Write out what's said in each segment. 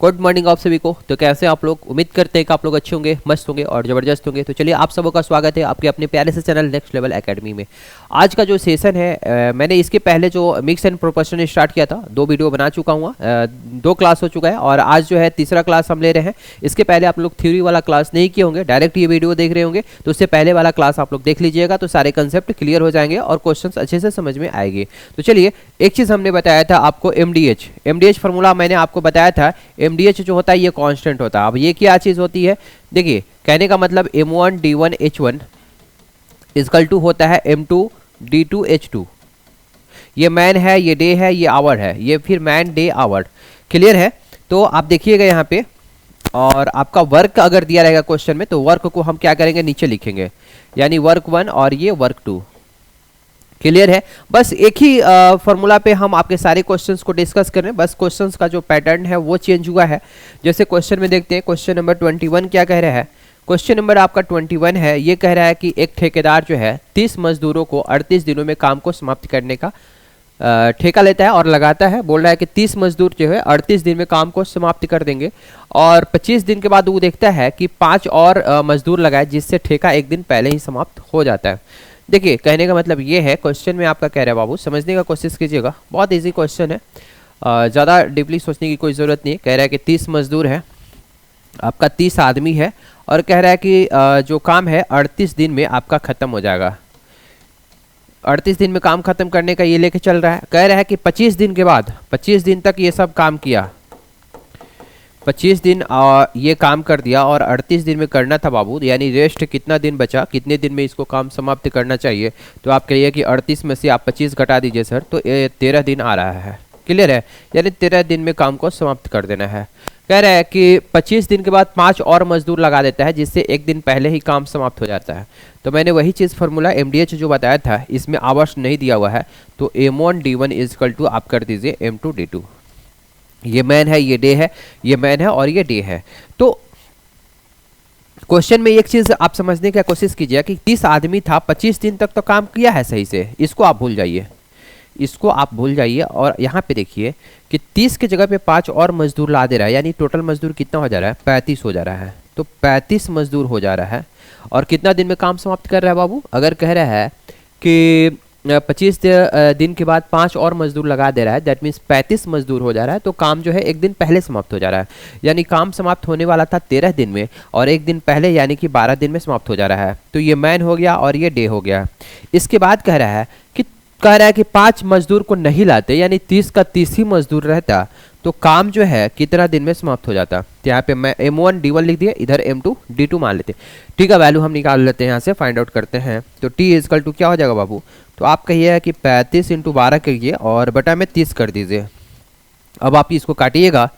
Good morning आप सभी को। तो कैसे आप लोग? उम्मीद करते हैं कि आप लोग अच्छे होंगे, मस्त होंगे और ज़बरदस्त होंगे। तो चलिए आप सबों का स्वागत है आपके अपने प्यारे से चैनल नेक्स्ट लेवल एकेडमी में। आज का जो सेशन है मैंने इसके पहले जो मिक्स एंड प्रोपोर्शन स्टार्ट किया था, 2 वीडियो बना चुका हूँ, 2 क्लास हो चुका है और आज जो है तीसरा क्लास हम ले रहे हैं। इसके पहले आप लोग थ्योरी वाला क्लास नहीं किए होंगे, डायरेक्ट ये वीडियो देख रहे होंगे, तो उससे पहले वाला क्लास आप लोग देख लीजिएगा तो सारे कंसेप्ट क्लियर हो जाएंगे और क्वेश्चन अच्छे से समझ में आएंगे। तो चलिए, एक चीज़ हमने बताया था आपको, एमडीएच फार्मूला मैंने आपको बताया था। एमडीएच जो होता है ये कांस्टेंट होता है। अब ये क्या चीज़ होती है? देखिए, कहने का मतलब M1D1H1 इजकल टू होता है M2D2H2। ये मैन है, ये डे है, ये आवर है, ये फिर मैन डे आवर। क्लियर है? तो आप देखिएगा यहाँ पे, और आपका वर्क अगर दिया रहेगा क्वेश्चन में तो वर्क को हम क्या करेंगे, नीचे लिखेंगे, यानी वर्क 1 और ये वर्क 2। क्लियर है? बस एक ही फॉर्मूला पे हम आपके सारे क्वेश्चंस को डिस्कस कर रहे हैं, बस क्वेश्चंस का जो पैटर्न है वो चेंज हुआ है। जैसे क्वेश्चन में देखते हैं, क्वेश्चन नंबर 21 क्या कह रहा है। क्वेश्चन नंबर आपका 21 है, ये कह रहा है कि एक ठेकेदार जो है 30 मजदूरों को 38 दिनों में काम को समाप्त करने का ठेका लेता है और लगाता है। बोल रहा है कि 30 मजदूर जो है 38 दिन में काम को समाप्त कर देंगे और 25 दिन के बाद वो देखता है कि 5 और मजदूर लगाए, जिससे ठेका एक दिन पहले ही समाप्त हो जाता है। देखिए, कहने का मतलब ये है, क्वेश्चन में आपका कह रहा है बाबू, समझने का कोशिश कीजिएगा, बहुत इजी क्वेश्चन है, ज़्यादा डीपली सोचने की कोई ज़रूरत नहीं है। कह रहा है कि 30 मजदूर है, आपका 30 आदमी है और कह रहा है कि जो काम है 38 दिन में आपका ख़त्म हो जाएगा। 38 दिन में काम ख़त्म करने का ये लेके चल रहा है। कह रहा है कि 25 दिन के बाद, 25 दिन तक ये सब काम किया, 25 दिन ये काम कर दिया और 38 दिन में करना था बाबू, यानी रेस्ट कितना दिन बचा, कितने दिन में इसको काम समाप्त करना चाहिए। तो आप कहिए कि 38 में से आप 25 घटा दीजिए सर, तो 13 दिन आ रहा है। क्लियर है? यानी 13 दिन में काम को समाप्त कर देना है। कह रहा है कि 25 दिन के बाद 5 और मजदूर लगा देता है, जिससे एक दिन पहले ही काम समाप्त हो जाता है। तो मैंने वही चीज़ फार्मूला एमडीएच जो बताया था, इसमें आवर्स नहीं दिया हुआ है, तो M1D1 इजकल टू आप कर दीजिए M2D2। ये मैन है, ये डे है, ये मैन है और ये डे है। तो क्वेश्चन में एक चीज आप समझने की कोशिश कीजिए कि 30 आदमी था, 25 दिन तक तो काम किया है सही से, इसको आप भूल जाइए, इसको आप भूल जाइए। और यहाँ पे देखिए कि 30 की जगह पे 5 और मजदूर ला दे रहा है, यानी टोटल मजदूर कितना हो जा रहा है, 35 हो जा रहा है। तो 35 मजदूर हो जा रहा है और कितना दिन में काम समाप्त कर रहा है बाबू? अगर कह रहा है कि 25 दिन के बाद 5 और मजदूर लगा दे रहा है, दैट मीन्स 35 मजदूर हो जा रहा है, तो काम जो है एक दिन पहले समाप्त हो जा रहा है। यानी काम समाप्त होने वाला था 13 दिन में और एक दिन पहले यानी कि 12 दिन में समाप्त हो जा रहा है। तो ये मैन हो गया और ये डे हो गया। इसके बाद कह रहा है कि 5 मजदूर को नहीं लाते, यानी 30 का 30 ही मजदूर रहता, तो काम जो है कितना दिन में समाप्त हो जाता। तो यहाँ पे मैं M1D1 लिख दिया, इधर M2D2 मान लेते। ठीक है, वैल्यू हम निकाल लेते हैं, यहाँ से फाइंड आउट करते हैं। तो T इजकल टू क्या हो जाएगा बाबू? तो आप कहिए कि 35 × 12 करिए और बटा में 30 कर दीजिए। अब आप इसको काटिएगा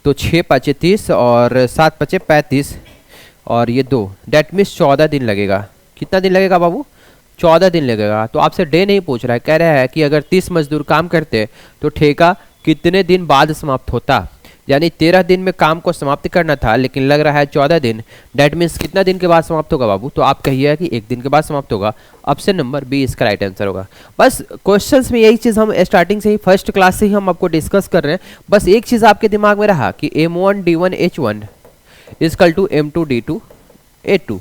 तो 6 × 5 = 30 और 7 × 5 = 35 और ये 2, डेट मीन्स 14 दिन लगेगा। कितना दिन लगेगा बाबू? 14 दिन लगेगा। तो आपसे डे नहीं पूछ रहा है, कह रहा है कि अगर 30 मजदूर काम करते तो ठेका कितने दिन बाद समाप्त होता। यानी 13 दिन में काम को समाप्त करना था, लेकिन लग रहा है 14 दिन। डेट मीन्स कितना दिन के बाद समाप्त होगा बाबू? तो आप कहिए कि एक दिन के बाद समाप्त होगा। ऑप्शन नंबर बी इसका राइट आंसर होगा। बस क्वेश्चंस में यही चीज़ हम स्टार्टिंग से ही, फर्स्ट क्लास से ही हम आपको डिस्कस कर रहे हैं। बस एक चीज़ आपके दिमाग में रहा कि M1D1H1 is equal to M2D2H2।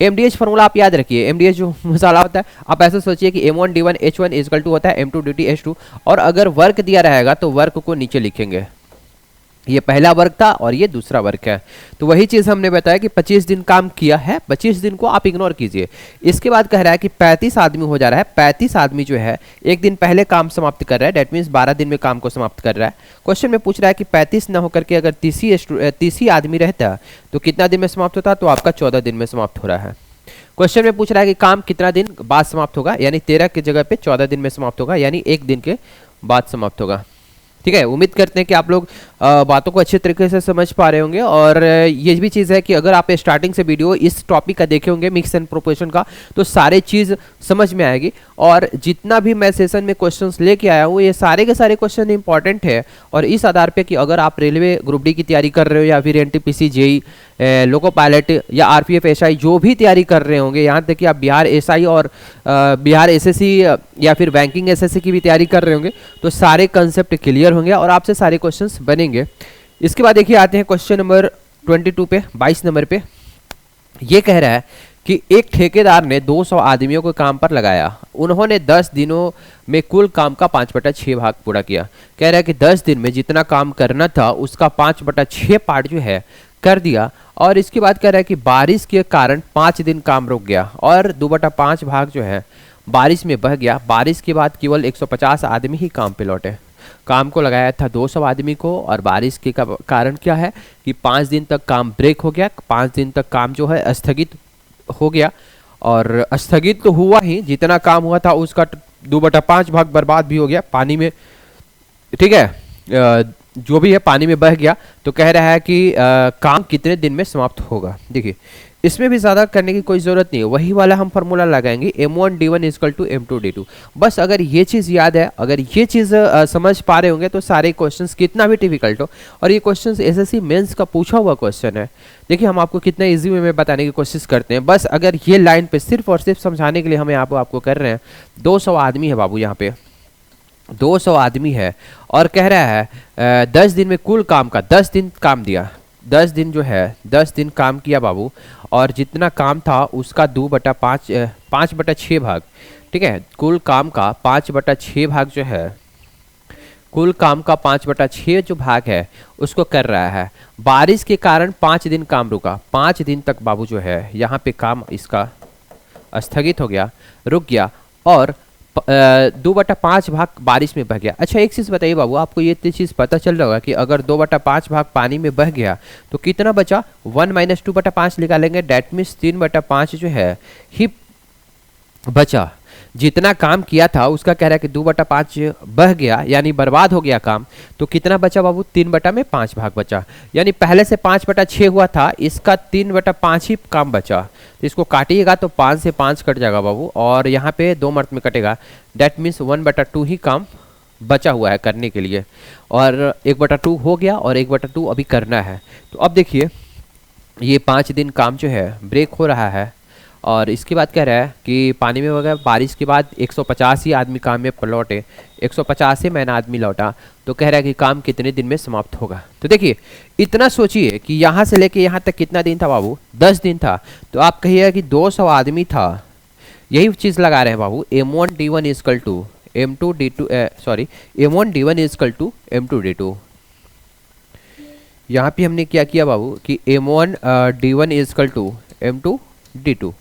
MDH formula आप याद रखिए, एमडीएच जो मसाला होता है, आप ऐसा सोचिए कि M1D1H1 इजकल टू होता है M2D2H2, और अगर वर्क दिया रहेगा तो वर्क को नीचे लिखेंगे। ये पहला वर्क था और ये दूसरा वर्क है। तो वही चीज़ हमने बताया कि 25 दिन काम किया है, 25 दिन को आप इग्नोर कीजिए। इसके बाद कह रहा है कि 35 आदमी हो जा रहा है, 35 आदमी जो है एक दिन पहले काम समाप्त कर रहा है, डेट मीन्स 12 दिन में काम को समाप्त कर रहा है। क्वेश्चन में पूछ रहा है कि 35 ना होकर के अगर 30 ही आदमी रहता तो कितना दिन में समाप्त होता? तो आपका 14 दिन में समाप्त हो रहा है। क्वेश्चन में पूछ रहा है कि काम कितना दिन बाद समाप्त होगा, यानी 13 की जगह पे 14 दिन में समाप्त होगा, यानी एक दिन के बाद समाप्त होगा। ठीक है, उम्मीद करते हैं कि आप लोग बातों को अच्छे तरीके से समझ पा रहे होंगे। और ये भी चीज़ है कि अगर आप स्टार्टिंग से वीडियो इस टॉपिक का देखे होंगे, मिक्स एंड प्रोपोर्शन का, तो सारे चीज़ समझ में आएगी। और जितना भी मैं सेशन में क्वेश्चंस लेके आया हूँ, ये सारे के सारे क्वेश्चन इंपॉर्टेंट है। और इस आधार पे कि अगर आप रेलवे ग्रुप डी की तैयारी कर रहे हो या फिर एनटीपीसी, जेई, लोको पायलट या आरपीएफ, एसआई जो भी तैयारी कर रहे होंगे, यहाँ तक कि आप बिहार एसआई और बिहार एसएससी या फिर बैंकिंग एसएससी की भी तैयारी कर रहे होंगे, तो सारे कंसेप्ट क्लियर होंगे और आपसे सारे क्वेश्चंस बनेंगे। इसके बाद देखिए आते हैं क्वेश्चन नंबर 22 पे, 22 नंबर पे। ये कह रहा है कि एक ठेकेदार ने 200 आदमियों को काम पर लगाया। उन्होंने 10 दिनों में कुल काम का 5/6 भाग पूरा किया। कह रहा है कि 10 दिन में जितना काम करना था उसका 5/6 पार्ट जो है कर दिया। और इसके बाद कह रहा है कि बारिश के कारण 5 दिन काम रुक गया और 2/5 भाग जो है बारिश में बह गया। बारिश के बाद केवल 150 आदमी ही काम पे लौटे। काम को लगाया था 200 आदमी को और बारिश के कारण क्या है कि 5 दिन तक काम ब्रेक हो गया, 5 दिन तक काम जो है स्थगित हो गया। और स्थगित तो हुआ ही, जितना काम हुआ था उसका 2/5 भाग बर्बाद भी हो गया पानी में, ठीक है, जो भी है पानी में बह गया। तो कह रहा है कि काम कितने दिन में समाप्त होगा। देखिए इसमें भी ज़्यादा करने की कोई ज़रूरत नहीं है, वही वाला हम फार्मूला लगाएंगे M1D1 = M2D2। बस अगर ये चीज़ याद है, अगर ये चीज़ समझ पा रहे होंगे तो सारे क्वेश्चंस कितना भी डिफिकल्ट हो, और ये क्वेश्चंस एसएससी मेंस का पूछा हुआ क्वेश्चन है। देखिए हम आपको कितना इजी वे में बताने की कोशिश करते हैं। बस अगर ये लाइन पे सिर्फ और सिर्फ समझाने के लिए हम आपको कर रहे हैं। 200 आदमी है बाबू, यहाँ पे 200 आदमी है और कह रहा है 10 दिन में कुल काम का 10 दिन काम दिया। 10 दिन जो है 10 दिन काम किया बाबू, और जितना काम था उसका 5/6 भाग, ठीक है, कुल काम का 5/6 भाग जो है, कुल काम का 5/6 जो भाग है उसको कर रहा है। बारिश के कारण 5 दिन काम रुका, 5 दिन तक बाबू जो है यहाँ पे काम इसका स्थगित हो गया, रुक गया, और 2/5 भाग बारिश में बह गया। अच्छा एक चीज़ बताइए बाबू, आपको ये चीज़ पता चल रहा होगा कि अगर 2/5 भाग पानी में बह गया तो कितना बचा? 1 - 2/5 निकालेंगे, डैट मीन्स 3/5 जो है ही बचा। जितना काम किया था उसका कह रहा है कि 2/5 बह गया, यानी बर्बाद हो गया काम। तो कितना बचा बाबू? 3/5 भाग बचा। यानी पहले से 5/6 हुआ था, इसका 3/5 ही काम बचा। तो इसको काटिएगा तो 5 से 5 कट जाएगा बाबू, और यहाँ पे 2 मर्त में कटेगा, डैट मीन्स 1/2 ही काम बचा हुआ है करने के लिए, और 1/2 हो गया और 1/2 अभी करना है। तो अब देखिए ये 5 दिन काम जो है ब्रेक हो रहा है, और इसके बाद कह रहा है कि पानी में वगैरह बारिश के बाद 150 ही आदमी काम में लौटे, 150 ही महीना आदमी लौटा। तो कह रहा है कि काम कितने दिन में समाप्त होगा। तो देखिए इतना सोचिए कि यहाँ से लेके यहाँ तक कितना दिन था बाबू? 10 दिन था। तो आप कहिएगा कि 200 आदमी था, यही चीज़ लगा रहे हैं बाबू। M1D1 = M2D2 sorry M1D1 = M2D2। यहाँ पे हमने क्या किया बाबू कि M1D1 = M2D2,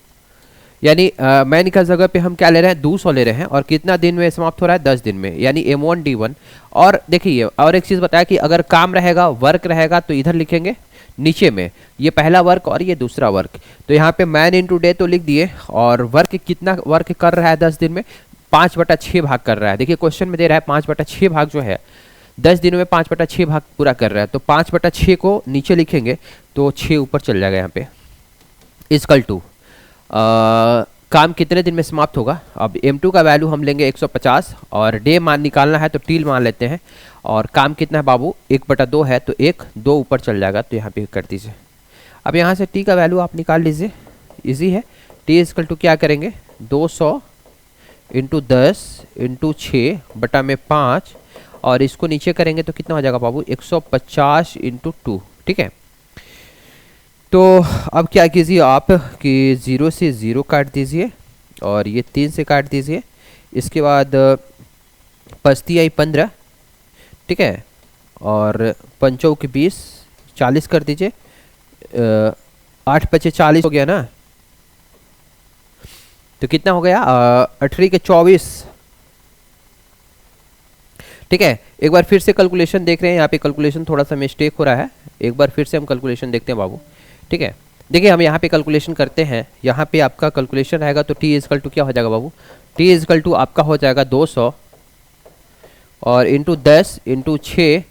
यानी मैन का जगह पे हम क्या ले रहे हैं? 200 ले रहे हैं, और कितना दिन में समाप्त हो रहा है? 10 दिन में, यानी M1D1। और देखिए और एक चीज़ बताया कि अगर काम रहेगा, वर्क रहेगा, तो इधर लिखेंगे नीचे में, ये पहला वर्क और ये दूसरा वर्क। तो यहाँ पे मैन इंटू डे तो लिख दिए, और वर्क कितना वर्क कर रहा है 10 दिन में? 5/6 भाग कर रहा है। देखिए क्वेश्चन में दे रहा है 5/6 भाग जो है 10 दिनों में 5/6 भाग पूरा कर रहा है। तो 5/6 को नीचे लिखेंगे तो 6 ऊपर चल जाएगा यहाँ पे, = काम कितने दिन में समाप्त होगा। अब M2 का वैल्यू हम लेंगे 150, और डे मान निकालना है तो टील मान लेते हैं, और काम कितना है बाबू? 1/2 है, तो 1 2 ऊपर चल जाएगा, तो यहाँ पे कर दीजिए। अब यहाँ से टी का वैल्यू आप निकाल लीजिए, इजी है। टी = क्या करेंगे? 200 × 10 × 6/5, और इसको नीचे करेंगे तो कितना हो जाएगा बाबू? 150 × 2, ठीक है। तो अब क्या कीजिए आप कि 0 से 0 काट दीजिए, और ये 3 से काट दीजिए। इसके बाद 5×3 = 15, ठीक है, और 5×4 = 20, 40 कर दीजिए। 8×5 = 40 हो गया ना, तो कितना हो गया? 18 × 24, ठीक है। एक बार फिर से कैलकुलेशन देख रहे हैं, यहाँ पे कैलकुलेशन थोड़ा सा मिस्टेक हो रहा है। एक बार फिर से हम कैलकुलेशन देखते हैं बाबू, ठीक है। देखिए हम यहाँ पे कैलकुलेशन करते हैं, यहाँ पे आपका कैलकुलेशन आएगा तो T = क्या हो जाएगा बाबू? T = आपका हो जाएगा 200 और इंटू 10 इंटू 6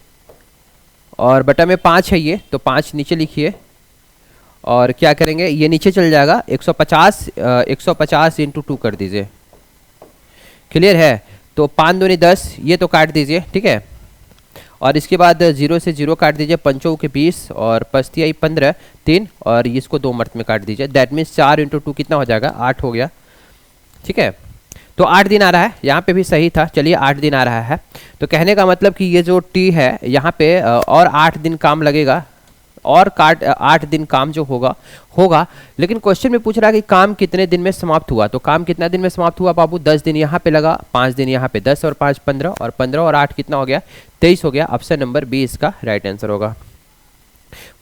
और बटा में 5 है ये, तो 5 नीचे लिखिए, और क्या करेंगे ये नीचे चल जाएगा 150 × 2 कर दीजिए। क्लियर है? तो 5 दूनी 10, ये तो काट दीजिए, ठीक है। और इसके बाद 0 से 0 काट दीजिए, 5×4 = 20 और 5×3 = 15, 3, और इसको 2 मर्त में काट दीजिए। दैट मीन्स 4 × 2 कितना हो जाएगा? 8 हो गया, ठीक है। तो 8 दिन आ रहा है, यहाँ पे भी सही था। चलिए 8 दिन आ रहा है, तो कहने का मतलब कि ये जो टी है यहाँ पे और 8 दिन काम लगेगा, और 8 दिन काम जो होगा होगा। लेकिन क्वेश्चन में पूछ रहा है कि काम कितने दिन में समाप्त हुआ, तो काम कितना दिन में समाप्त हुआ बाबू? 10 दिन यहाँ पे लगा, 5 दिन यहाँ पे, 10 और 5 15, और 15 और 8 कितना हो गया? 23 हो गया। ऑप्शन नंबर बी इसका राइट आंसर होगा।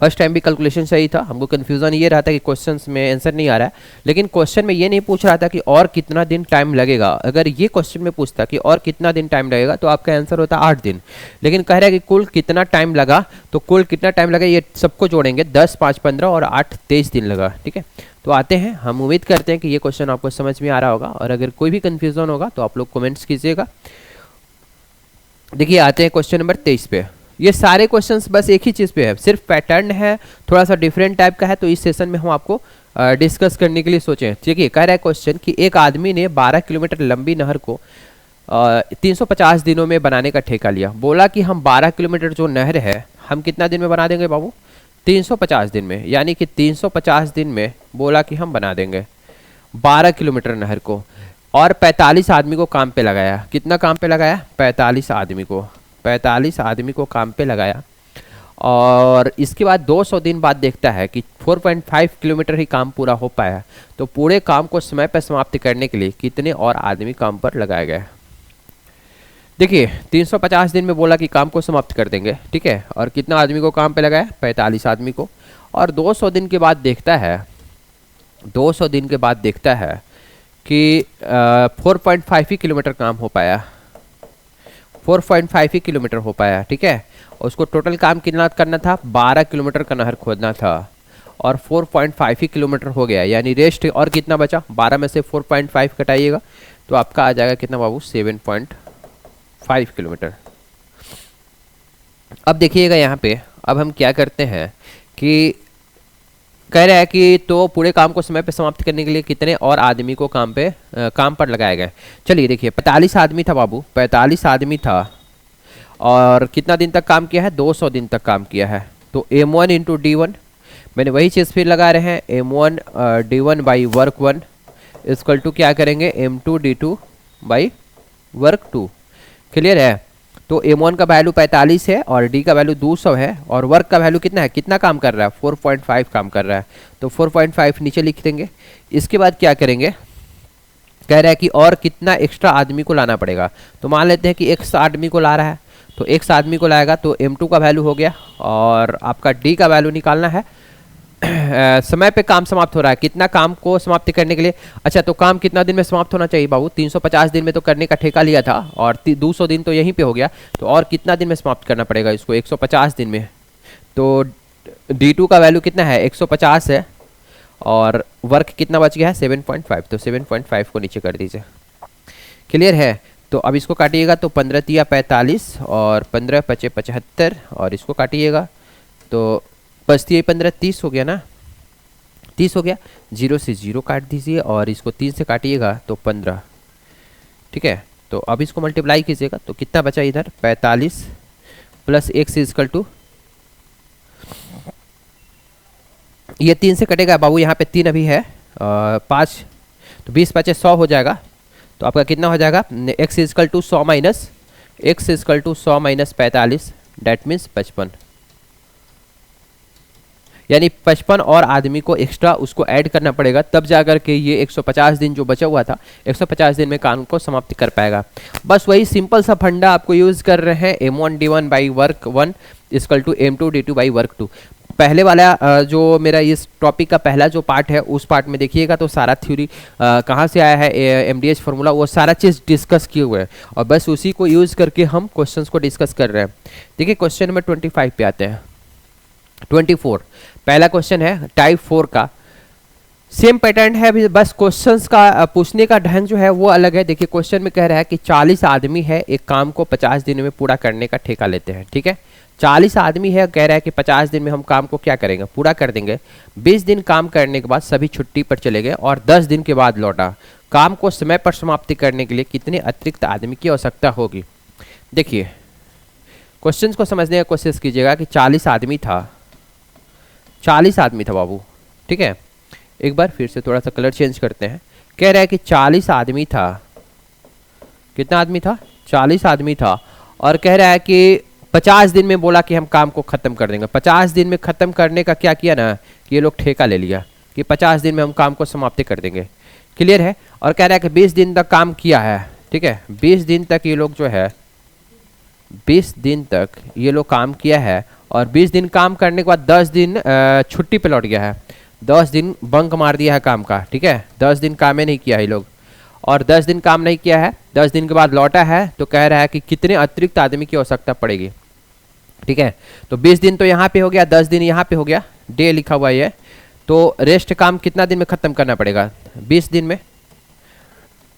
फर्स्ट टाइम भी कैलकुलेशन सही था, हमको कन्फ्यूजन ये रहा था कि क्वेश्चंस में आंसर नहीं आ रहा है, लेकिन क्वेश्चन में ये नहीं पूछ रहा था कि और कितना दिन टाइम लगेगा। अगर ये क्वेश्चन में पूछता कि और कितना दिन टाइम लगेगा तो आपका आंसर होता 8 दिन। लेकिन कह रहा है कि कुल कितना टाइम लगा, तो कुल कितना टाइम लगा ये सबको जोड़ेंगे, 10 5 15 और 8 23 दिन लगा। ठीक है, तो आते हैं, हम उम्मीद करते हैं कि ये क्वेश्चन आपको समझ में आ रहा होगा, और अगर कोई भी कन्फ्यूजन होगा तो आप लोग कमेंट्स कीजिएगा। देखिए आते हैं क्वेश्चन नंबर 23 पे। ये सारे क्वेश्चंस बस एक ही चीज़ पे है, सिर्फ पैटर्न है, थोड़ा सा डिफरेंट टाइप का है, तो इस सेशन में हम आपको डिस्कस करने के लिए सोचे हैं। देखिए कह रहा है क्वेश्चन कि एक आदमी ने 12 किलोमीटर लंबी नहर को 350 दिनों में बनाने का ठेका लिया। बोला कि हम 12 किलोमीटर जो नहर है हम कितना दिन में बना देंगे बाबू? 350 दिन में, यानी कि 350 दिन में बोला कि हम बना देंगे 12 किलोमीटर नहर को, और 45 आदमी को काम पे लगाया। कितना काम पे लगाया? 45 आदमी को, 45 आदमी को काम पे लगाया। और इसके बाद 200 दिन बाद देखता है कि 4.5 किलोमीटर ही काम पूरा हो पाया। तो पूरे काम को समय पर समाप्त करने के लिए कितने और आदमी काम पर लगाए गए? देखिए 350 दिन में बोला कि काम को समाप्त कर देंगे, ठीक है, और कितना आदमी को काम पे लगाया? 45 आदमी को। और 200 दिन के बाद देखता है, 200 दिन के बाद देखता है कि 4.5 ही किलोमीटर काम हो पाया, 4.5 ही किलोमीटर हो पाया। ठीक है, उसको टोटल काम कितना करना था? 12 किलोमीटर का नहर खोदना था, और 4.5 ही किलोमीटर हो गया, यानी रेस्ट और कितना बचा? 12 में से 4.5 कटाइएगा तो आपका आ जाएगा कितना बाबू? 7.5 किलोमीटर। अब देखिएगा यहाँ पे, अब हम क्या करते हैं कि कह रहा है कि तो पूरे काम को समय पे समाप्त करने के लिए कितने और आदमी को काम पर लगाए गए। चलिए देखिए 45 आदमी था बाबू, 45 आदमी था, और कितना दिन तक काम किया है? 200 दिन तक काम किया है। तो M1 इंटू D1, मैंने वही चीज़ फिर लगा रहे हैं, M1 D1 by work 1 equal to क्या करेंगे? M2 D2 by work 2। Clear है? तो M1 का वैल्यू 45 है, और D का वैल्यू 200 है, और वर्क का वैल्यू कितना है? कितना काम कर रहा है? 4.5 काम कर रहा है, तो 4.5 नीचे लिख देंगे। इसके बाद क्या करेंगे? कह रहा है कि और कितना एक्स्ट्रा आदमी को लाना पड़ेगा। तो मान लेते हैं कि x आदमी को ला रहा है, तो x आदमी को लाएगा तो M2 का वैल्यू हो गया, और आपका D का वैल्यू निकालना है। समय पे काम समाप्त हो रहा है, कितना काम को समाप्त करने के लिए? अच्छा, तो काम कितना दिन में समाप्त होना चाहिए बाबू? 350 दिन में तो करने का ठेका लिया था, और 200 दिन तो यहीं पे हो गया, तो और कितना दिन में समाप्त करना पड़ेगा इसको? 150 दिन में। तो D2 का वैल्यू कितना है? 150 है, और वर्क कितना बच गया है? 7.5, तो 7.5 को नीचे कर दीजिए। क्लियर है? तो अब इसको काटिएगा तो 15 तिया 45, और 15 पचे 75, और इसको काटिएगा तो 5 15 30 हो गया ना, 30 हो गया। 0 से 0 काट दीजिए, और इसको 3 से काटिएगा तो 15। ठीक है, तो अब इसको मल्टीप्लाई कीजिएगा तो कितना बचा इधर? 45 प्लस x इक्वल टू, ये 3 से कटेगा बाबू, यहाँ पे 3 अभी है, 5, तो 20 पचे 100 हो जाएगा। तो आपका कितना हो जाएगा? x equal to 100 minus, x equal to 100 minus 45, that means 55, यानी 55 और आदमी को एक्स्ट्रा उसको ऐड करना पड़ेगा, तब जाकर के ये 150 दिन जो बचा हुआ था 150 दिन में काम को समाप्त कर पाएगा। बस वही सिंपल सा फंडा आपको यूज़ कर रहे हैं, M1 D1 by work 1 equal to M2 D2 by work 2। पहले वाला जो मेरा इस टॉपिक का पहला जो पार्ट है, उस पार्ट में देखिएगा तो सारा थ्योरी कहाँ से आया है, MDH फार्मूला, वो सारा चीज़ डिस्कस किए हुए हैं, और बस उसी को यूज़ करके हम क्वेश्चंस को डिस्कस कर रहे हैं। देखिए क्वेश्चन नंबर 25 पे आते हैं। 24 पहला क्वेश्चन है टाइप 4 का, सेम पैटर्न है, अभी बस क्वेश्चंस का पूछने का ढंग जो है वो अलग है। देखिए क्वेश्चन में कह रहा है कि 40 आदमी है, एक काम को 50 दिन में पूरा करने का ठेका लेते हैं। ठीक है, 40 आदमी है, कह रहा है कि 50 दिन में हम काम को क्या करेंगे? पूरा कर देंगे। 20 दिन काम करने के बाद सभी छुट्टी पर चले गए, और 10 दिन के बाद लौटा। काम को समय पर समाप्ति करने के लिए कितने अतिरिक्त आदमी की आवश्यकता होगी? देखिए क्वेश्चंस को समझने की कोशिश कीजिएगा कि 40 आदमी था, 40 आदमी था बाबू। ठीक है, एक बार फिर से थोड़ा सा कलर चेंज करते हैं। कह रहा है कि 40 आदमी था, कितना आदमी था? 40 आदमी था। और कह रहा है कि 50 दिन में बोला कि हम काम को ख़त्म कर देंगे। 50 दिन में ख़त्म करने का क्या किया ना कि ये लोग ठेका ले लिया कि 50 दिन में हम काम को समाप्ति कर देंगे। क्लियर है? और कह रहा है कि 20 दिन तक काम किया है। ठीक है, 20 दिन तक ये लोग जो है 20 दिन तक ये लोग काम किया है और 20 दिन काम करने के बाद 10 दिन छुट्टी पे लौट गया है। 10 दिन बंक मार दिया है काम का। ठीक है, 10 दिन काम ही नहीं किया है ये लोग और 10 दिन काम नहीं किया है, 10 दिन के बाद लौटा है। तो कह रहा है कि कितने अतिरिक्त आदमी की आवश्यकता पड़ेगी। ठीक है, तो 20 दिन तो यहाँ पे हो गया, 10 दिन यहाँ पे हो गया, डे लिखा हुआ है। तो रेस्ट काम कितना दिन में ख़त्म करना पड़ेगा? 20 दिन में।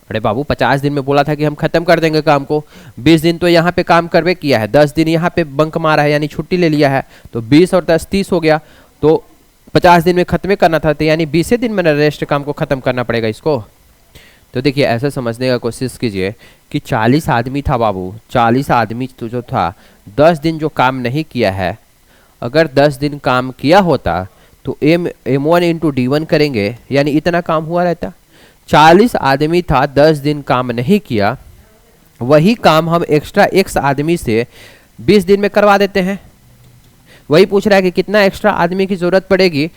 अरे बाबू 50 दिन में बोला था कि हम ख़त्म कर देंगे काम को। 20 दिन तो यहाँ पे काम करवे किया है, 10 दिन यहाँ पे बंक मारा है यानी छुट्टी ले लिया है। तो 20 और 10 30 हो गया। तो 50 दिन में ख़त्म करना था, तो यानी 20 दिन में रेस्ट काम को ख़त्म करना पड़ेगा इसको। तो देखिए ऐसा समझने का कोशिश कीजिए कि 40 आदमी था बाबू, 40 आदमी तो जो था 10 दिन जो काम नहीं किया है, अगर 10 दिन काम किया होता तो M1 इंटू D1 करेंगे यानी इतना काम हुआ रहता। 40 आदमी था, 10 दिन काम नहीं किया, वही काम हम एक्स्ट्रा X आदमी से 20 दिन में करवा देते हैं। वही पूछ रहा है कि कितना एक्स्ट्रा आदमी की ज़रूरत पड़ेगी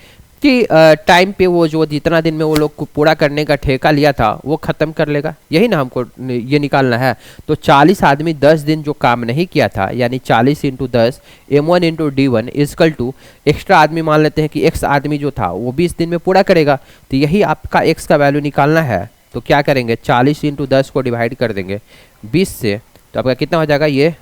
कि टाइम पे वो जो जितना दिन में वो लोग को पूरा करने का ठेका लिया था वो ख़त्म कर लेगा। यही ना हमको ये निकालना है। तो 40 आदमी 10 दिन जो काम नहीं किया था यानी 40 into 10 M1 into D1 equal to extra आदमी मान लेते हैं कि X आदमी जो था वो 20 दिन में पूरा करेगा। तो यही आपका X का वैल्यू निकालना है। तो क्या करेंगे, 40 इंटू 10 को डिवाइड कर देंगे 20 से, तो आपका कितना हो जाएगा, ये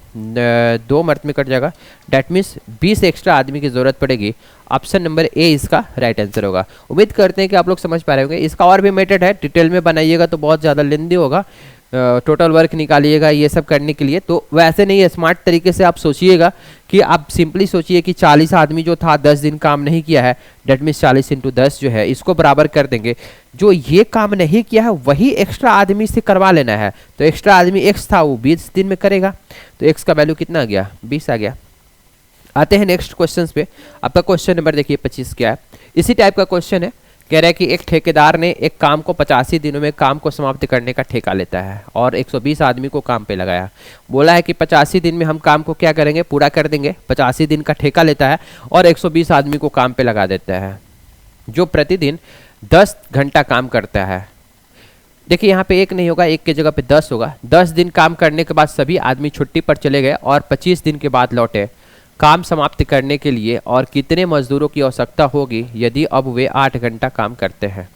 2 मर्त में कट जाएगा। डैट मीन्स 20 एक्स्ट्रा आदमी की ज़रूरत पड़ेगी। ऑप्शन नंबर ए इसका राइट आंसर होगा। उम्मीद करते हैं कि आप लोग समझ पा रहे होंगे। इसका और भी मेथड है, डिटेल में बनाइएगा तो बहुत ज़्यादा लेंदी होगा, टोटल वर्क निकालिएगा ये सब करने के लिए। तो वैसे नहीं है, स्मार्ट तरीके से आप सोचिएगा कि आप सिंपली सोचिए कि 40 आदमी जो था 10 दिन काम नहीं किया है, डेट मीन्स 40 इंटू 10 जो है इसको बराबर कर देंगे। जो ये काम नहीं किया है वही एक्स्ट्रा आदमी से करवा लेना है। तो एक्स्ट्रा आदमी एक्स था वो 20 दिन में करेगा। तो एक्स का वैल्यू कितना आ गया, 20 आ गया। आते हैं नेक्स्ट क्वेश्चन पे। आपका क्वेश्चन नंबर देखिए 25 क्या है। इसी टाइप का क्वेश्चन है। कह रहा है कि एक ठेकेदार ने एक काम को 85 दिनों में काम को समाप्त करने का ठेका लेता है और 120 आदमी को काम पे लगाया। बोला है कि 85 दिन में हम काम को क्या करेंगे, पूरा कर देंगे। 85 दिन का ठेका लेता है और 120 आदमी को काम पे लगा देता है जो प्रतिदिन 10 घंटा काम करता है। देखिए यहाँ पे एक नहीं होगा, एक की जगह पे 10 होगा। 10 दिन काम करने के बाद सभी आदमी छुट्टी पर चले गए और 25 दिन के बाद लौटे काम समाप्त करने के लिए। और कितने मजदूरों की आवश्यकता होगी यदि अब वे 8 घंटा काम करते हैं।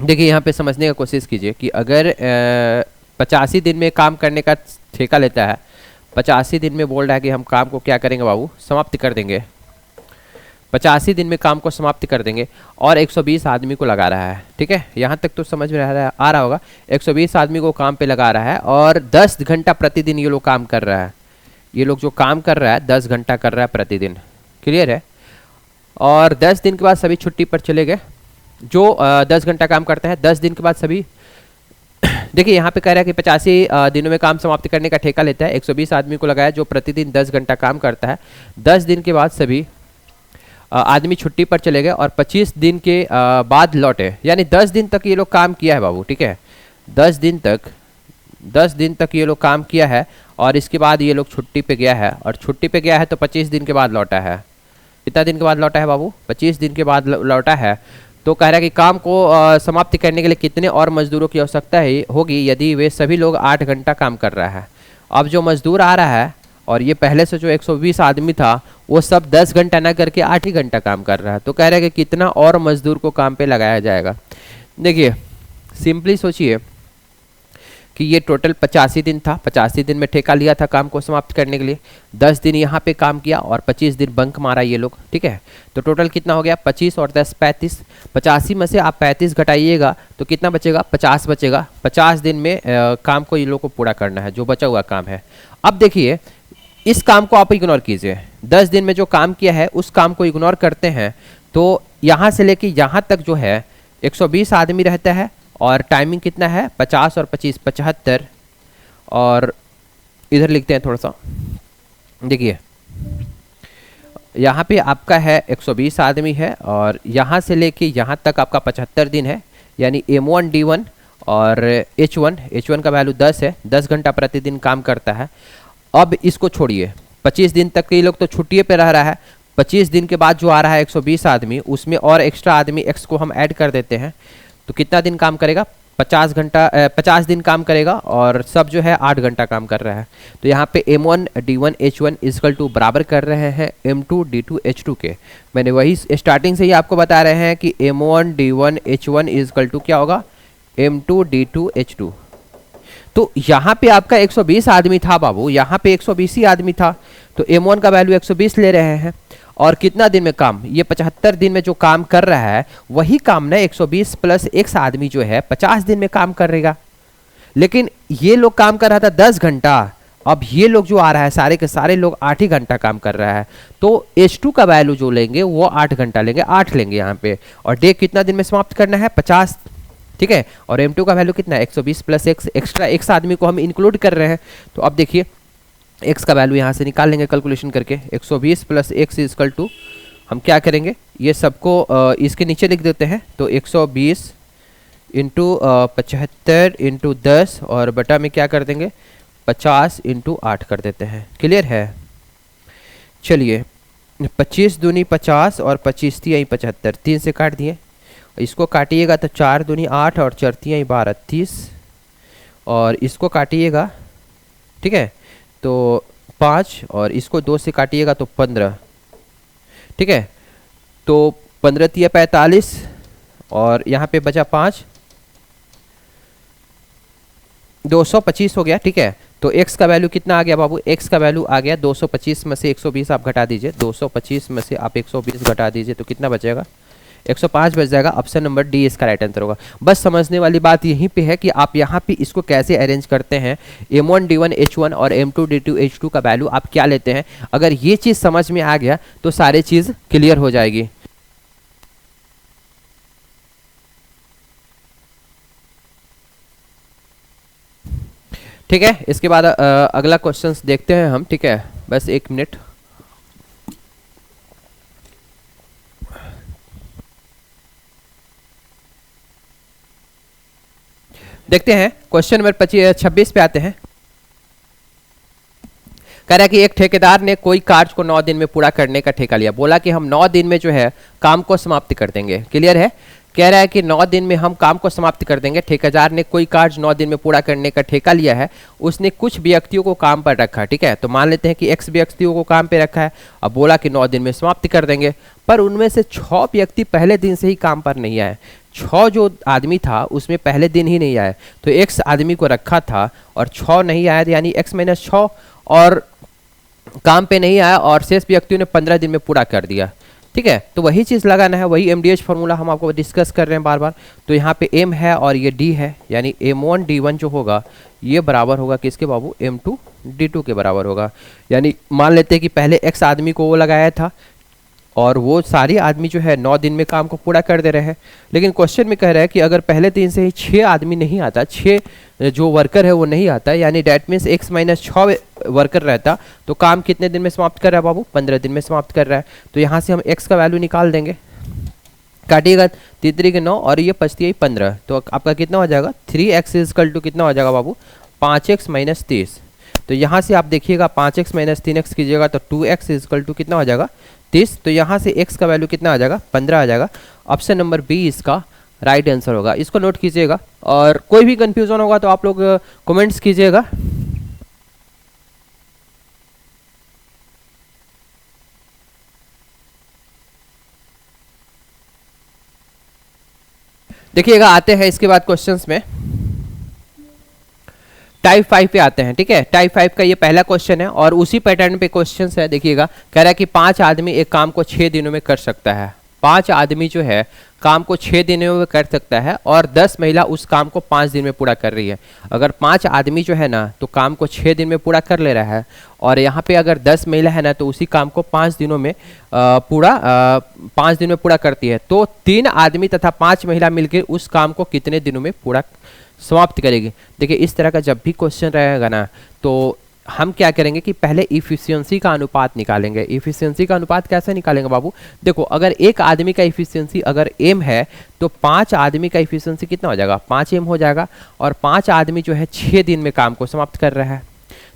देखिए यहाँ पे समझने का कोशिश कीजिए कि अगर 85 दिन में काम करने का ठेका लेता है, 85 दिन में बोल रहा है कि हम काम को क्या करेंगे बाबू, समाप्त कर देंगे। 85 दिन में काम को समाप्त कर देंगे और 120 आदमी को लगा रहा है। ठीक है, यहाँ तक तो समझ में आ रहा होगा। 120 आदमी को काम पे लगा रहा है और 10 घंटा प्रतिदिन ये लोग काम कर रहा है। ये लोग जो काम कर रहा है 10 घंटा कर रहा है प्रतिदिन। क्लियर है? और 10 दिन के बाद सभी छुट्टी पर चले गए। जो 10 घंटा काम करते हैं 10 दिन के बाद सभी देखिए यहाँ पे कह रहा है कि 85 दिनों में काम समाप्त करने का ठेका लेता है, 120 आदमी को लगाया जो प्रतिदिन 10 घंटा काम करता है। 10 दिन के बाद सभी आदमी छुट्टी पर चले गए और 25 दिन के बाद लौटे। यानी 10 दिन तक ये लोग काम किया है बाबू। ठीक है, 10 दिन तक ये लोग काम किया है और इसके बाद ये लोग छुट्टी पे गया है और छुट्टी पे गया है तो 25 दिन के बाद लौटा है। कितना दिन के बाद लौटा है बाबू, 25 दिन के बाद लौटा है। तो कह रहा है कि काम को समाप्त करने के लिए कितने और मजदूरों की आवश्यकता होगी यदि वे सभी लोग 8 घंटा काम कर रहा है। अब जो मजदूर आ रहा है और ये पहले से जो 120 आदमी था वो सब 10 घंटा ना करके 8 ही घंटा काम कर रहा है। तो कह रहा है कि कितना और मजदूर को काम पे लगाया जाएगा। देखिए सिंपली सोचिए कि ये टोटल 85 दिन था, 85 दिन में ठेका लिया था काम को समाप्त करने के लिए। 10 दिन यहाँ पे काम किया और 25 दिन बंक मारा ये लोग। ठीक है, तो टोटल कितना हो गया, 25 और 10 35। 85 में से आप 35 घटाइएगा तो कितना बचेगा, 50 बचेगा। 50 दिन में काम को ये लोग को पूरा करना है, जो बचा हुआ काम है। अब देखिए इस काम को आप इग्नोर कीजिए। 10 दिन में जो काम किया है उस काम को इग्नोर करते हैं तो यहाँ से लेके यहाँ तक जो है 120 आदमी रहता है और टाइमिंग कितना है, 50 और 25 75। और इधर लिखते हैं थोड़ा सा। देखिए यहाँ पे आपका है 120 आदमी है और यहाँ से लेके यहाँ तक आपका 75 दिन है। यानी M1 D1 और H1 का वैल्यू 10 है, 10 घंटा प्रतिदिन काम करता है। अब इसको छोड़िए, 25 दिन तक के लोग तो छुट्टी पे रह रहा है। 25 दिन के बाद जो आ रहा है 120 आदमी, उसमें और एक्स्ट्रा आदमी एक्स को हम ऐड कर देते हैं, तो कितना दिन काम करेगा? 50 दिन काम करेगा और सब जो है 8 घंटा काम कर रहा है। तो यहाँ पे M1 D1 H1 is equal to बराबर कर रहे हैं M2 D2 H2 के। मैंने वही स्टार्टिंग से ही आपको बता रहे हैं कि M1 D1 H1 is equal to क्या होगा? M2 D2 H2। तो यहाँ पे आपका 120 आदमी था बाबू, यहाँ पे 120 ही आदमी था, तो M1 का वैल्यू 120 ले रहे हैं। और कितना दिन में काम? ये 75 दिन में जो काम कर रहा है वही काम ना 120 प्लस x आदमी जो है 50 दिन में काम करेगा। लेकिन ये लोग काम कर रहा था 10 घंटा, अब ये लोग जो आ रहा है सारे के सारे लोग 8 ही घंटा काम कर रहा है। तो H2 का वैल्यू जो लेंगे वो 8 घंटा लेंगे, 8 लेंगे यहाँ पे। और डे कितना दिन में समाप्त करना है? 50, ठीक है। और M2 का वैल्यू कितना है? 120 प्लस x, एक्स्ट्रा x आदमी को हम इंक्लूड कर रहे हैं। तो अब देखिए x का वैल्यू यहाँ से निकाल लेंगे कैलकुलेशन करके। 120 प्लस x इजकल टू हम क्या करेंगे, ये सबको इसके नीचे लिख देते हैं। तो 120 इंटू 75 इंटू 10 और बटा में क्या कर देंगे? 50 इंटू 8 कर देते हैं। क्लियर है? चलिए 25 दूनी 50 और 25 तियाई 75, 3 से काट दिए। इसको काटिएगा तो 4 दूनी 8 और 4 तियाई 12, 30। और इसको काटिएगा, ठीक है, तो 5 और इसको 2 से काटिएगा तो 15, ठीक है। तो 15 तिया 45 और यहाँ पे बचा 5, 225 हो गया, ठीक है। तो x का वैल्यू कितना आ गया बाबू? x का वैल्यू आ गया 225 में से 120 आप घटा दीजिए, 225 में से आप 120 घटा दीजिए तो कितना बचेगा? 105 बच जाएगा। ऑप्शन नंबर डी इसका राइट आंसर होगा। बस समझने वाली बात यहीं पे है कि आप यहाँ पे इसको कैसे अरेंज करते हैं, M1 D1 H1 और M2 D2 H2 का वैल्यू आप क्या लेते हैं। अगर ये चीज़ समझ में आ गया तो सारी चीज़ क्लियर हो जाएगी। ठीक है, इसके बाद अगला क्वेश्चंस देखते हैं हम, ठीक है। बस 1 मिनट। देखते हैं क्वेश्चन नंबर 26 पे आते हैं। कह रहा है कि एक ठेकेदार ने कोई कार्य को 9 दिन में पूरा करने का ठेका लिया। बोला कि हम 9 दिन में जो है काम को समाप्त कर देंगे। क्लियर है? कह रहा है कि 9 दिन में हम काम को समाप्त कर देंगे। ठेकेदार ने कोई कार्य 9 दिन में पूरा करने का ठेका लिया है। उसने कुछ व्यक्तियों को काम पर रखा, ठीक है। तो मान लेते हैं कि x व्यक्तियों को काम पे रखा है। अब बोला कि 9 दिन में समाप्त कर देंगे, पर उनमें से 6 व्यक्ति पहले दिन से ही काम पर नहीं आए। 6 जो आदमी था उसमें पहले दिन ही नहीं आए, तो x आदमी को रखा था और 6 नहीं आया, यानी x माइनस 6 और काम पे नहीं आया और शेष व्यक्तियों ने 15 दिन में पूरा कर दिया, ठीक है। तो वही चीज़ लगाना है, वही MDH फार्मूला हम आपको डिस्कस कर रहे हैं बार बार। तो यहाँ पे M है और ये D है, यानी M1 D1 जो होगा ये बराबर होगा किसके बाबू? M2 D2 के बराबर होगा। यानी मान लेते हैं कि पहले x आदमी को वो लगाया था और वो सारे आदमी जो है 9 दिन में काम को पूरा कर दे रहे हैं। लेकिन क्वेश्चन में कह रहा है कि अगर पहले दिन से ही 6 आदमी नहीं आता, 6 जो वर्कर है वो नहीं आता, यानी that means x minus 6 worker रहता, तो काम कितने दिन में समाप्त कर रहा है बाबू? 15 दिन में समाप्त कर रहा है। तो यहाँ से हम x का वैल्यू निकाल देंगे। काटिएगा 3 के 9 और ये 5 15, तो आपका कितना हो जाएगा? 3x इजकल टू कितना हो जाएगा बाबू? 5x minus 30। तो यहाँ से आप देखिएगा 5x माइनस 3x कीजिएगा तो 2x इजकल टू कितना हो जाएगा? 30। तो यहाँ से x का वैल्यू कितना आ जाएगा? 15 आ जाएगा। ऑप्शन नंबर बी इसका राइट आंसर होगा। इसको नोट कीजिएगा और कोई भी कंफ्यूजन होगा तो आप लोग कमेंट्स कीजिएगा। देखिएगा आते हैं इसके बाद क्वेश्चंस में। टाइप 5 पे आते हैं, ठीक है। टाइप 5 का ये पहला क्वेश्चन है और उसी पैटर्न पे क्वेश्चंस है। देखिएगा कह रहा है कि 5 आदमी एक काम को 6 दिनों में कर सकता है। 5 आदमी जो है काम को 6 दिनों में कर सकता है और 10 महिला उस काम को 5 दिन में पूरा कर रही है। अगर 5 आदमी जो है ना तो काम को 6 दिन में पूरा कर ले रहा है और यहाँ पे अगर 10 महिला है ना तो उसी काम को 5 दिनों में 5 दिन में पूरा करती है। तो 3 आदमी तथा 5 महिला मिलकर उस काम को कितने दिनों में पूरा समाप्त करेगी। देखिए इस तरह का जब भी क्वेश्चन रहेगा ना तो हम क्या करेंगे कि पहले इफिशियंसी का अनुपात निकालेंगे। इफिशियंसी का अनुपात कैसे निकालेंगे बाबू? देखो, अगर एक आदमी का इफिशियंसी अगर m है तो 5 आदमी का इफिशियंसी कितना हो जाएगा? 5m हो जाएगा। और 5 आदमी जो है 6 दिन में काम को समाप्त कर रहा है,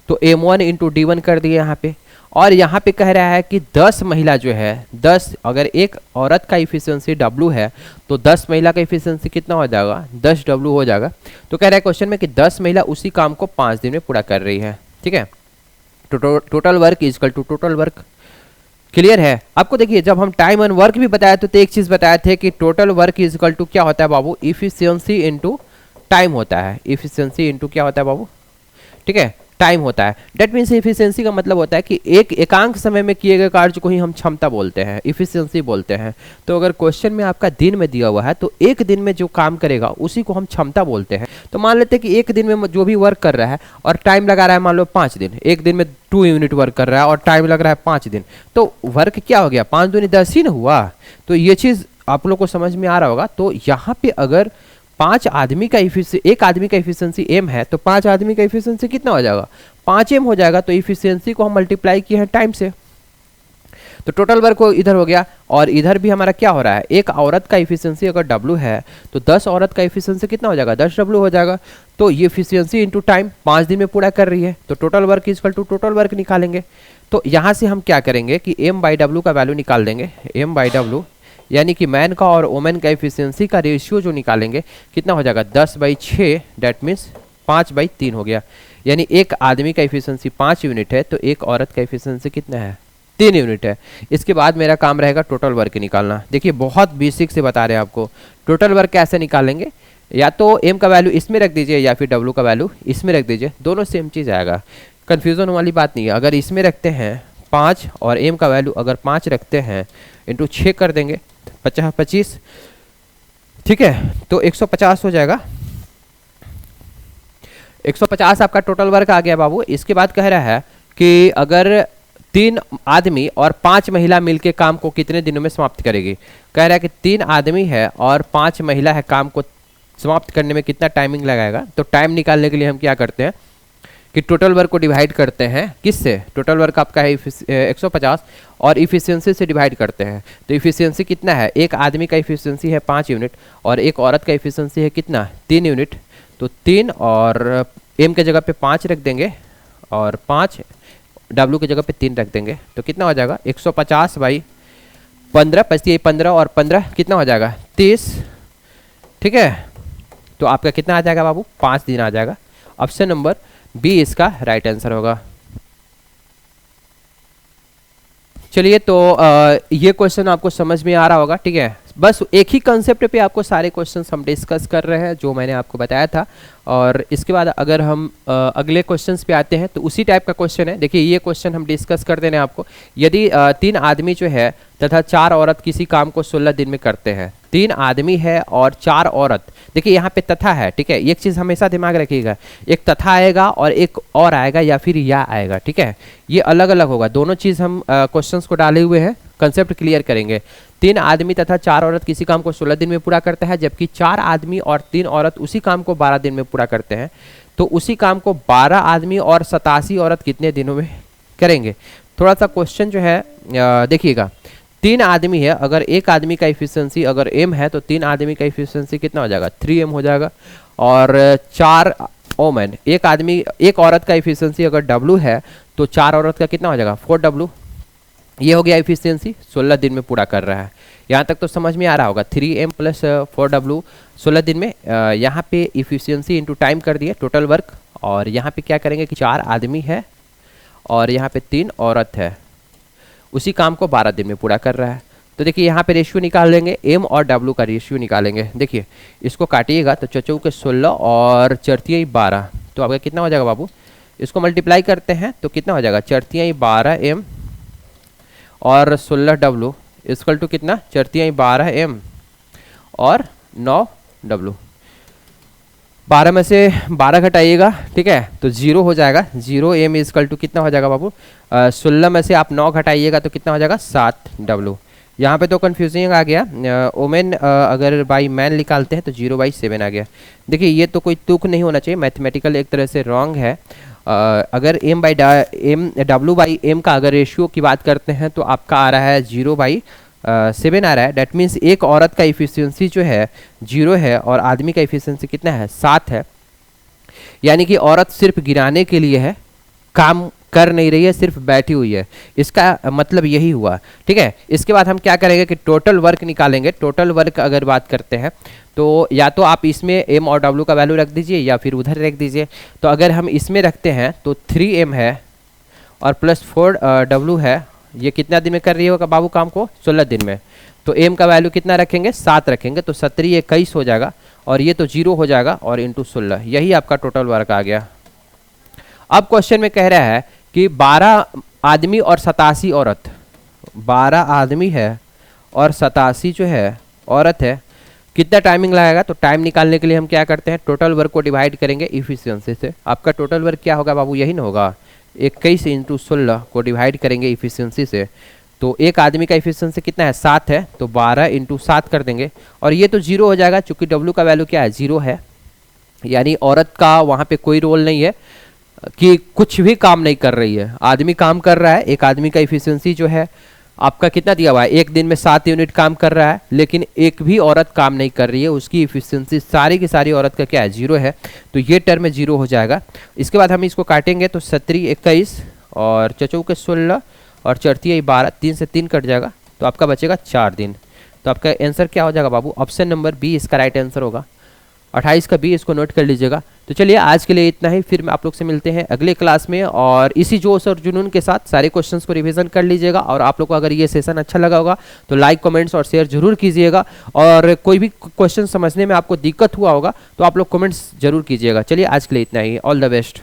तो m1 इंटू d1 कर दिए यहाँ पे। और यहाँ पे कह रहा है कि 10 महिला जो है 10, अगर एक औरत का इफिशियंसी W है तो 10 महिला का इफिशियंसी कितना हो जाएगा? 10W हो जाएगा। तो कह रहा है क्वेश्चन में कि 10 महिला उसी काम को 5 दिन में पूरा कर रही है। ठीक है, total work is equal to total work. Clear है आपको? देखिए, जब हम टाइम एंड वर्क भी बताया तो एक चीज बताए थे कि total work is equal to क्या होता है बाबू? इफिशियंसी इंटू टाइम होता है। इफिशियंसी इंटू क्या होता है बाबू? ठीक है, टाइम होता है। डेट मीन्स इफिशियंसी का मतलब होता है कि एक एकांक समय में किए गए कार्य को ही हम क्षमता बोलते हैं, इफिशियंसी बोलते हैं। तो अगर क्वेश्चन में आपका दिन में दिया हुआ है तो एक दिन में जो काम करेगा उसी को हम क्षमता बोलते हैं। तो मान लेते हैं कि एक दिन में जो भी वर्क कर रहा है और टाइम लगा रहा है मान लो 5 दिन, एक दिन में 2 यूनिट वर्क कर रहा है और टाइम लग रहा है 5 दिन, तो वर्क क्या हो गया? 5 दूनी 10 ही ना हुआ। तो ये चीज आप लोग को समझ में आ रहा होगा। तो यहाँ पे अगर 5 आदमी का एक आदमी का इफिशियंसी m है तो 5 आदमी का इफिशियंसी कितना हो जाएगा? 5m हो जाएगा। तो इफिशियंसी को हम मल्टीप्लाई किए हैं टाइम से, तो टोटल वर्क इधर हो गया। और इधर भी हमारा क्या हो रहा है? एक औरत का इफिशियंसी अगर W है तो 10 औरत का इफिशियंसी कितना हो जाएगा? 10W हो जाएगा। तो ये इफिशियंसी इंटू टाइम 5 दिन में पूरा कर रही है, तो total work is equal to total work निकालेंगे। तो यहाँ से हम क्या करेंगे कि m/W का वैल्यू निकाल देंगे। m/W यानी कि मैन का और वोमेन का एफिशिएंसी का रेशियो जो निकालेंगे कितना हो जाएगा? 10/6, डेट मीन्स 5/3 हो गया। यानी एक आदमी का एफिशिएंसी 5 यूनिट है तो एक औरत का एफिशिएंसी कितना है? 3 यूनिट है। इसके बाद मेरा काम रहेगा टोटल वर्क निकालना। देखिए, बहुत बेसिक से बता रहे हैं आपको। टोटल वर्क कैसे निकालेंगे? या तो m का वैल्यू इसमें रख दीजिए या फिर w का वैल्यू इसमें रख दीजिए, दोनों सेम चीज़ आएगा, कन्फ्यूजन वाली बात नहीं है। अगर इसमें रखते हैं 5 और m का वैल्यू अगर 5 रखते हैं इंटू 6 कर देंगे 25, ठीक है, तो 150 हो जाएगा। 150 आपका टोटल वर्क आ गया बाबू। इसके बाद कह रहा है कि अगर 3 आदमी और 5 महिला मिलके काम को कितने दिनों में समाप्त करेगी? कह रहा है कि 3 आदमी है और 5 महिला है, काम को समाप्त करने में कितना टाइमिंग लगाएगा? तो टाइम निकालने के लिए हम क्या करते हैं कि टोटल वर्क को डिवाइड करते हैं किससे? टोटल वर्क आपका है 150 और इफिशियंसी से डिवाइड करते हैं। तो इफिशियंसी कितना है? एक आदमी का इफिशियंसी है 5 यूनिट और एक औरत का इफिशियंसी है कितना? 3 यूनिट। तो 3 और m के जगह पे 5 रख देंगे और 5 w के जगह पे 3 रख देंगे, तो कितना हो जाएगा? 150/15, 15 और 15 कितना हो जाएगा? 30। ठीक है, तो आपका कितना आ जाएगा बाबू? 5 दिन आ जाएगा। ऑप्शन नंबर बी इसका राइट आंसर होगा। चलिए, तो ये क्वेश्चन आपको समझ में आ रहा होगा। ठीक है, बस एक ही कंसेप्ट पे आपको सारे क्वेश्चंस हम डिस्कस कर रहे हैं जो मैंने आपको बताया था। और इसके बाद अगर हम अगले क्वेश्चंस पे आते हैं तो उसी टाइप का क्वेश्चन है। देखिए, ये क्वेश्चन हम डिस्कस कर देने आपको। यदि 3 आदमी जो है तथा 4 औरत किसी काम को 16 दिन में करते हैं, 3 आदमी है और 4 औरत, देखिए यहाँ पे तथा है। ठीक है, एक चीज़ हमेशा दिमाग रखिएगा, एक तथा आएगा और एक और आएगा या फिर या आएगा। ठीक है, ये अलग अलग होगा, दोनों चीज़ हम क्वेश्चंस को डाले हुए हैं, कंसेप्ट क्लियर करेंगे। 3 आदमी तथा 4 औरत किसी काम को 16 दिन में पूरा करते हैं, जबकि 4 आदमी और 3 औरत उसी काम को 12 दिन में पूरा करते हैं। तो उसी काम को 12 आदमी और 87 औरत कितने दिनों में करेंगे? थोड़ा सा क्वेश्चन जो है देखिएगा। 3 आदमी है, अगर एक आदमी का इफिशियंसी अगर m है तो 3 आदमी का इफिशियंसी कितना हो जाएगा? 3m हो जाएगा। और 4 ओमेन, एक औरत का इफिशियंसी अगर w है तो 4 औरत का कितना हो जाएगा? 4w। ये हो गया इफिशियंसी, 16 दिन में पूरा कर रहा है। यहाँ तक तो समझ में आ रहा होगा। 3m + 4w 16 दिन में। यहाँ पे इफिशियंसी इंटू टाइम कर दिए टोटल वर्क। और यहाँ पे क्या करेंगे कि 4 आदमी है और यहाँ पे 3 औरत है, उसी काम को 12 दिन में पूरा कर रहा है। तो देखिए यहाँ पे रेशियो निकाल लेंगे, m और w का रेशियो निकालेंगे। देखिए इसको काटिएगा तो 4 के 16 और 4 12, तो आपका कितना हो जाएगा बाबू? इसको मल्टीप्लाई करते हैं तो कितना हो जाएगा? 4 12m और 16w इक्वल टू कितना? 4 12m और 9w। 12 में से 12 घटाइएगा, ठीक है, तो 0 हो जाएगा। 0m इक्वल टू कितना हो जाएगा बाबू? 16 में से आप 9 घटाइएगा तो कितना हो जाएगा? 7w। यहाँ पे तो कन्फ्यूजिंग आ गया। ओमेन अगर बाई मैन निकालते हैं तो 0/7 आ गया। देखिए ये तो कोई तुक नहीं होना चाहिए, मैथमेटिकल एक तरह से रॉन्ग है। अगर एम डब्ल्यू बाई एम का अगर रेशियो की बात करते हैं तो आपका आ रहा है 0/7 आ रहा है। डैट मीन्स एक औरत का इफिशियंसी जो है 0 है और आदमी का इफिशियंसी कितना है 7 है। यानी कि औरत सिर्फ गिराने के लिए है, काम कर नहीं रही है, सिर्फ बैठी हुई है। इसका मतलब यही हुआ। ठीक है, इसके बाद हम क्या करेंगे कि टोटल वर्क निकालेंगे। टोटल वर्क अगर बात करते हैं तो या तो आप इसमें एम और डब्ल्यू का वैल्यू रख दीजिए या फिर उधर रख दीजिए। तो अगर हम इसमें रखते हैं तो 3m है और प्लस 4w है। ये कितना दिन में कर रही होगा बाबू काम को? 16 दिन में। तो m का वैल्यू कितना रखेंगे? 7 रखेंगे, तो 17 21 हो जाएगा और ये तो 0 हो जाएगा और इंटू 16, यही आपका टोटल वर्क आ गया। अब क्वेश्चन में कह रहा है कि 12 आदमी और 87 औरत, 12 आदमी है और 87 जो है औरत है, कितना टाइमिंग लगेगा? तो टाइम निकालने के लिए हम क्या करते हैं, टोटल वर्क को डिवाइड करेंगे इफिशियंसी से। आपका टोटल वर्क क्या होगा बाबू? यही ना होगा, 21 इंटू 16 को डिवाइड करेंगे इफिशियंसी से। तो एक आदमी का इफिशियंसी कितना है? 7 है, तो 12 इंटू 7 कर देंगे और ये तो 0 हो जाएगा चूंकि डब्ल्यू का वैल्यू क्या है? 0 है। यानी औरत का वहाँ पे कोई रोल नहीं है कि कुछ भी काम नहीं कर रही है, आदमी काम कर रहा है। एक आदमी का इफिशियंसी जो है आपका कितना दिया हुआ है? एक दिन में 7 यूनिट काम कर रहा है, लेकिन एक भी औरत काम नहीं कर रही है। उसकी इफिशियंसी सारी की सारी औरत का क्या है? 0 है। तो ये टर्म में 0 हो जाएगा। इसके बाद हम इसको काटेंगे तो 17 21 और चचौके 16 और चौथी 12, 3 से 3 कट जाएगा, तो आपका बचेगा 4 दिन। तो आपका आंसर क्या हो जाएगा बाबू? ऑप्शन नंबर बी इसका राइट आंसर होगा। 28 का बी, इसको नोट कर लीजिएगा। तो चलिए आज के लिए इतना ही, फिर मैं आप लोग से मिलते हैं अगले क्लास में और इसी जोश और जुनून के साथ सारे क्वेश्चंस को रिवीजन कर लीजिएगा। और आप लोग को अगर ये सेशन अच्छा लगा होगा तो लाइक कमेंट्स और शेयर जरूर कीजिएगा। और कोई भी क्वेश्चन समझने में आपको दिक्कत हुआ होगा तो आप लोग कमेंट्स जरूर कीजिएगा। चलिए आज के लिए इतना ही, ऑल द बेस्ट।